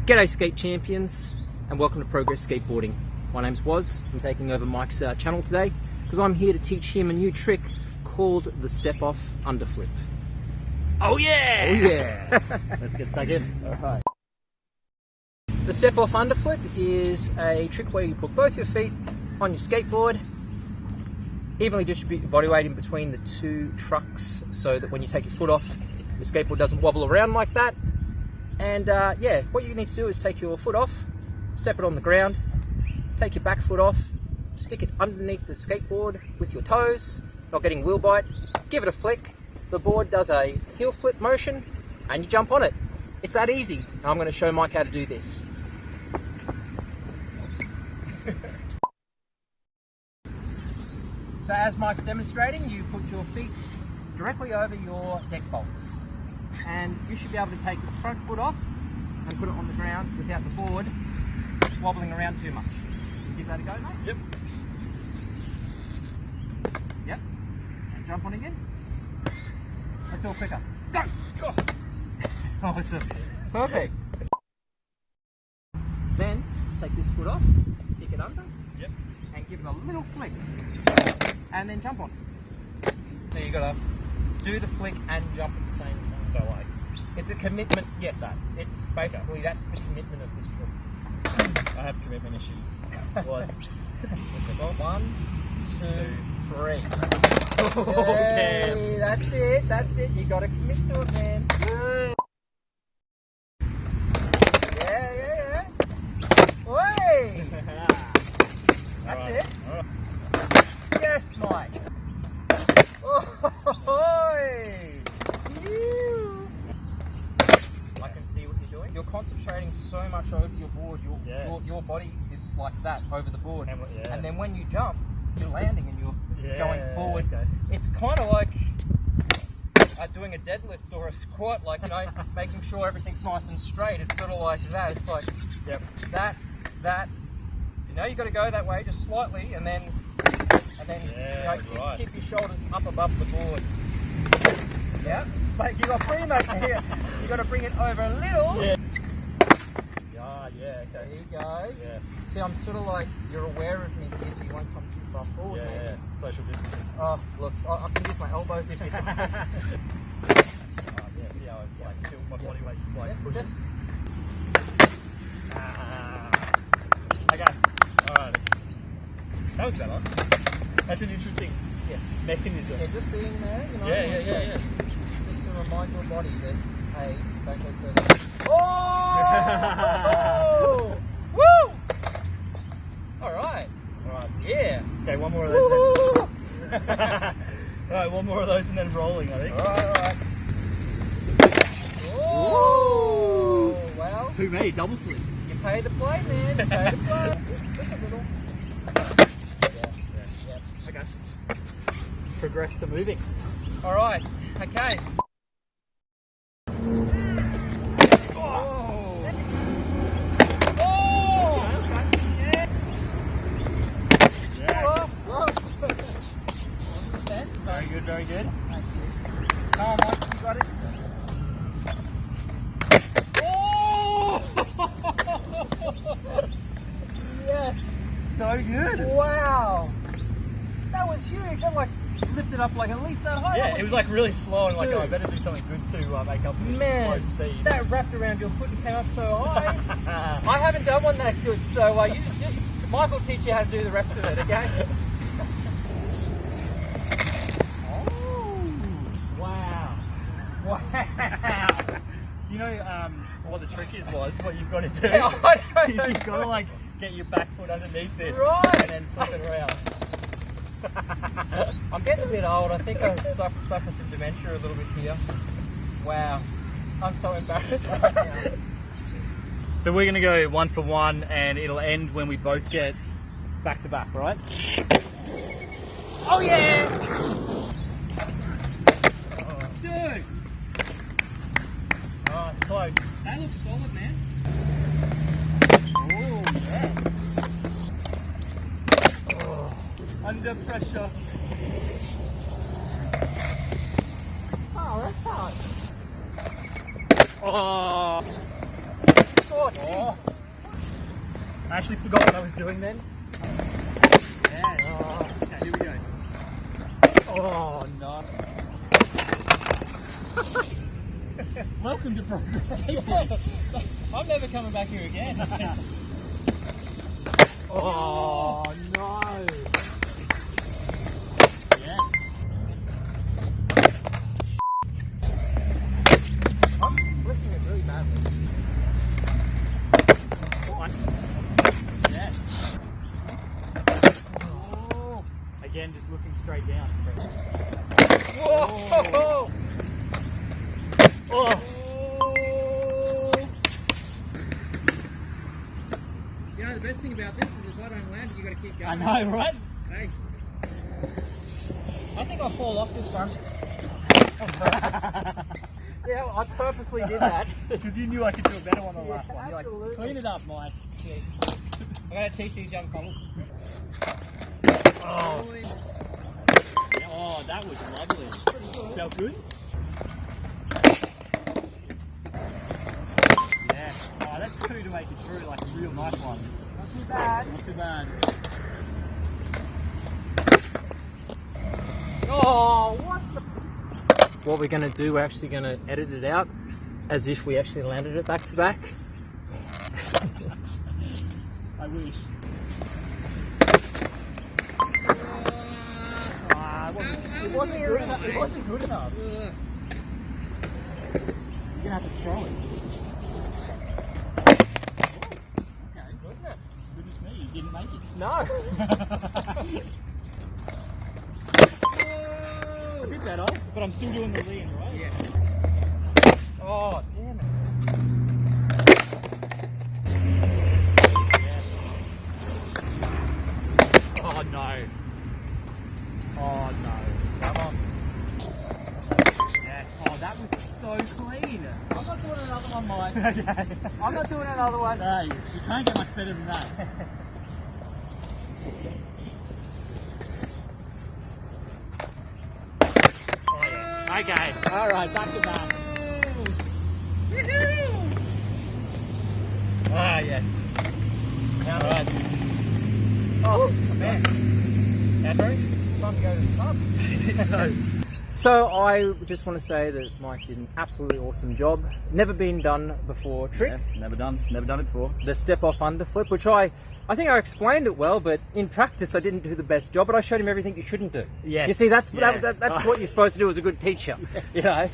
G'day skate champions and welcome to Progress Skateboarding. My name's Waz. I'm taking over Mike's channel today because I'm here to teach him a new trick called the step off underflip. Oh yeah! Oh yeah! Let's get stuck in. Alright. The step off underflip is a trick where you put both your feet on your skateboard, evenly distribute your body weight in between the two trucks so that when you take your foot off, the skateboard doesn't wobble around like that. And yeah, what you need to do is take your foot off, step it on the ground, take your back foot off, stick it underneath the skateboard with your toes, not getting wheel bite, give it a flick, the board does a heel flip motion, and you jump on it. It's that easy. Now I'm going to show Mike how to do this. So as Mike's demonstrating, you put your feet directly over your deck bolts. And you should be able to take the front foot off and put it on the ground without the board wobbling around too much. Give that a go, mate? Yep. Yep. And jump on again. Let's do it quicker. Go! Awesome. Perfect. Then take this foot off, stick it under, Yep. and give it a little flick. And then jump on. So you gotta do the flick and jump at the same time. So like, it's a commitment, yes. It's basically, that's the commitment of this trick. I have commitment issues. What? 1, 2, 3. Okay. That's it. You gotta commit to it, man. Yeah. Oi! That's it. Yes, Mike. I can see what you're doing. You're concentrating so much over your board. Your body is like that over the board. And then when you jump, you're landing and you're going forward. Okay. It's kind of like doing a deadlift or a squat, like, you know, making sure everything's nice and straight. It's sort of like that. It's like that. You know, you got to go that way just slightly, and then keep your shoulders up above the board. Yeah, but you got pretty much here. You got to bring it over a little. Yeah. Okay. There you go. Yeah. See, I'm sort of like, you're aware of me here, so you won't come too far forward. Yeah. Social distancing. Oh, look, I can use my elbows if you. See how it's like still my body weight's just like pushing. Okay. Alright. That was better. That's an interesting mechanism. Yeah, just being there, you know. Yeah. Just to remind your body that, hey, don't go further. Oh! Woo! Alright. Yeah. Okay, one more of those then. Alright, one more of those and then rolling, I think. Alright. Oh! Well. To me, double flip. You pay to play, man. You pay to play. Just a little. Yeah. Okay. Progress to moving. Alright. Okay. Very good. Come on, Mike, you got it. Oh! Yes. So good. Wow. That was huge. That like lifted up like at least that high. Yeah, it was like really slow and like, oh, I better do something good to make up for this slow speed. That wrapped around your foot and came up so high. I haven't done one that good, so you just Mike will teach you how to do the rest of it, okay? Wow. You know what the trick is, what you've got to do is you've got to like get your back foot underneath it and then flip it around. I'm getting a bit old. I think I suffer from dementia a little bit here. Wow. I'm so embarrassed right now. So we're going to go 1 for 1 and it'll end when we both get back to back, right? Oh yeah! Dude! Close. That looks solid, man. Oh, yes. Under pressure. Oh, that's hard. Oh. Oh, oh. I actually forgot what I was doing then. Yes. Oh, okay, here we go. Oh, no. Welcome to Progress Skateboarding. I'm never coming back here again. Oh, no. Yes. I'm flicking it really badly. Yes. Oh. Again, just looking straight down. Whoa! Oh. You know, the best thing about this is if I don't land it, you got to keep going. I know, right? Hey. I think I'll fall off this one. See how I purposely did that? Because you knew I could do a better one than the last one. You're absolutely. like, clean it up, Mike. I'm going to teach these young fellas. Oh. Oh, that was lovely. Felt good? Yeah. Oh, that's two to make it through, like real nice ones. Not too bad. Not too bad. Oh, what the... What we're going to do, we're actually going to edit it out as if we actually landed it back to back. I wish. It wasn't good enough. It wasn't good enough. You're going to have to throw it. Okay. Goodness me, you didn't make it. No. A bit better, but I'm still doing the lean, right? Yeah. Oh, damn it. Yes. Oh no. Oh no. Come on. Yes. Oh, that was so clean. I'm not doing another one, Mike. Okay. I'm not doing another one. No, you can't get much better than that. Oh yeah. Okay. All right. Back to back. Ah yes. All right. Oh, man. Andrew, Time to go to the pub. So I just want to say that Mike did an absolutely awesome job. Never been done before trick. Yeah, never done it before. The step off underflip, which I think I explained it well, but in practice I didn't do the best job, but I showed him everything you shouldn't do. Yes. You see, that's Yeah. that's what you're supposed to do as a good teacher. Yes. You know,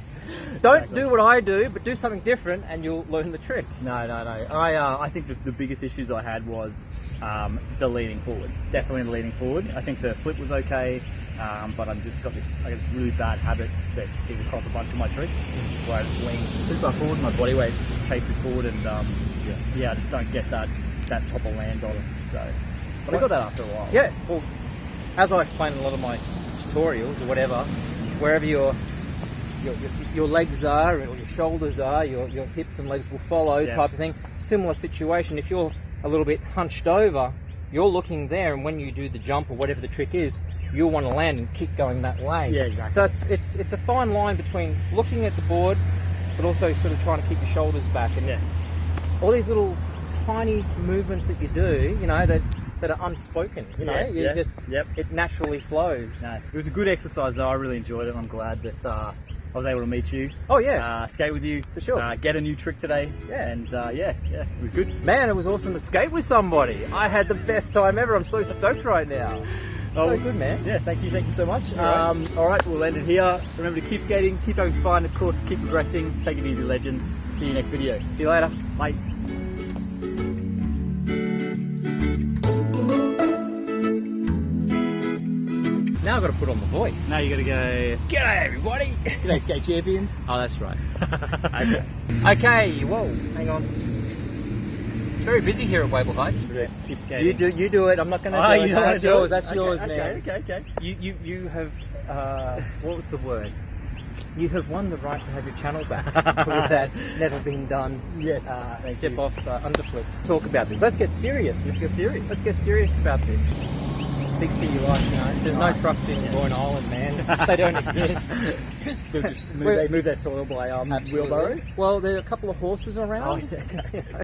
don't do what I do, but do something different, and you'll learn the trick. No. I think that the biggest issues I had was the leaning forward. Definitely the leaning forward. I think the flip was okay, but I got this really bad habit that is across a bunch of my tricks, where I just lean too far forward, my body weight chases forward, and I just don't get that proper land on it. So, but I got that after a while. Yeah. Well, as I explain in a lot of my tutorials or whatever, wherever your legs are or your shoulders are, your hips and legs will follow, type of thing. Similar situation. If you're a little bit hunched over, you're looking there, and when you do the jump or whatever the trick is, you'll want to land and kick going that way. Yeah, exactly. So it's a fine line between looking at the board, but also sort of trying to keep your shoulders back, and all these little tiny movements that you do, you know, that are unspoken. You know, it naturally flows. No, it was a good exercise though. I really enjoyed it, and I'm glad that I was able to meet you. Oh yeah, skate with you for sure. Get a new trick today. Yeah, and it was good. Man, it was awesome to skate with somebody. I had the best time ever. I'm so stoked right now. So good, man. Yeah, thank you so much. All right, we'll end it here. Remember to keep skating, keep having fun, of course, keep progressing. Take it easy, legends. See you next video. See you later. Bye. Now I've got to put on the voice. Now you got to go, G'day everybody! G'day skate champions. Oh, that's right. Okay, whoa, hang on. It's very busy here at Wavell Heights. Yeah, keep skating. You do it, I'm not going to do it. That's yours, man. Okay. You have, what was the word? You have won the right to have your channel back with that never been done step off underflip. Talk about this. Let's get serious. Let's get serious about this. Big city life, you know. There's no trucks in Boyne Island, man. They don't exist. So just they move their soil by wheelbarrow. Well, there are a couple of horses around. Oh, yeah.